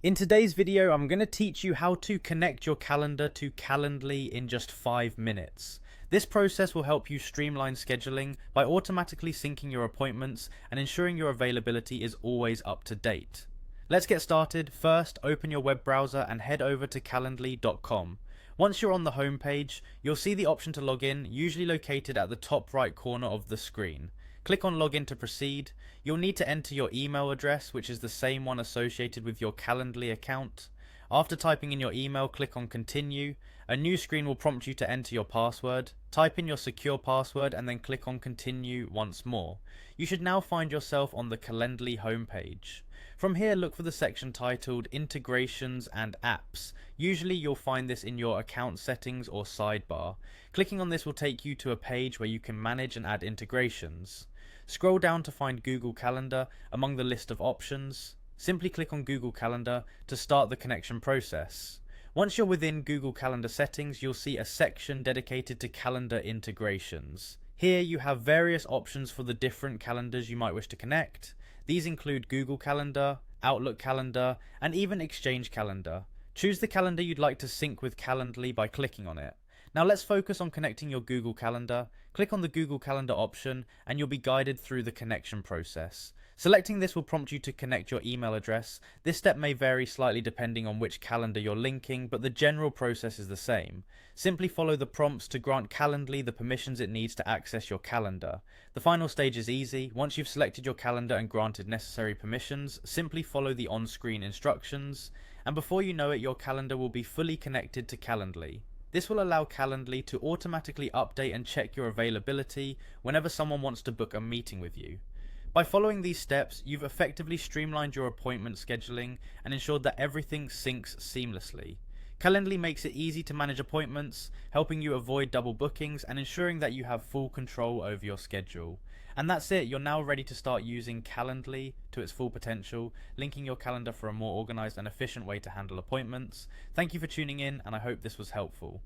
In today's video, I'm going to teach you how to connect your calendar to Calendly in just 5 minutes. This process will help you streamline scheduling by automatically syncing your appointments and ensuring your availability is always up to date. Let's get started. First, open your web browser and head over to calendly.com. Once you're on the home page, you'll see the option to log in, usually located at the top right corner of the screen. Click on Login to proceed. You'll need to enter your email address, which is the same one associated with your Calendly account. After typing in your email, click on Continue. A new screen will prompt you to enter your password. Type in your secure password and then click on Continue once more. You should now find yourself on the Calendly homepage. From here, look for the section titled Integrations and Apps. Usually you'll find this in your account settings or sidebar. Clicking on this will take you to a page where you can manage and add integrations. Scroll down to find Google Calendar among the list of options. Simply click on Google Calendar to start the connection process. Once you're within Google Calendar settings, you'll see a section dedicated to calendar integrations. Here you have various options for the different calendars you might wish to connect. These include Google Calendar, Outlook Calendar, and even Exchange Calendar. Choose the calendar you'd like to sync with Calendly by clicking on it. Now let's focus on connecting your Google Calendar. Click on the Google Calendar option and you'll be guided through the connection process. Selecting this will prompt you to connect your email address. This step may vary slightly depending on which calendar you're linking, but the general process is the same. Simply follow the prompts to grant Calendly the permissions it needs to access your calendar. The final stage is easy. Once you've selected your calendar and granted necessary permissions, simply follow the on-screen instructions, and before you know it, your calendar will be fully connected to Calendly. This will allow Calendly to automatically update and check your availability whenever someone wants to book a meeting with you. By following these steps, you've effectively streamlined your appointment scheduling and ensured that everything syncs seamlessly. Calendly makes it easy to manage appointments, helping you avoid double bookings and ensuring that you have full control over your schedule. And that's it, you're now ready to start using Calendly to its full potential, linking your calendar for a more organized and efficient way to handle appointments. Thank you for tuning in, and I hope this was helpful.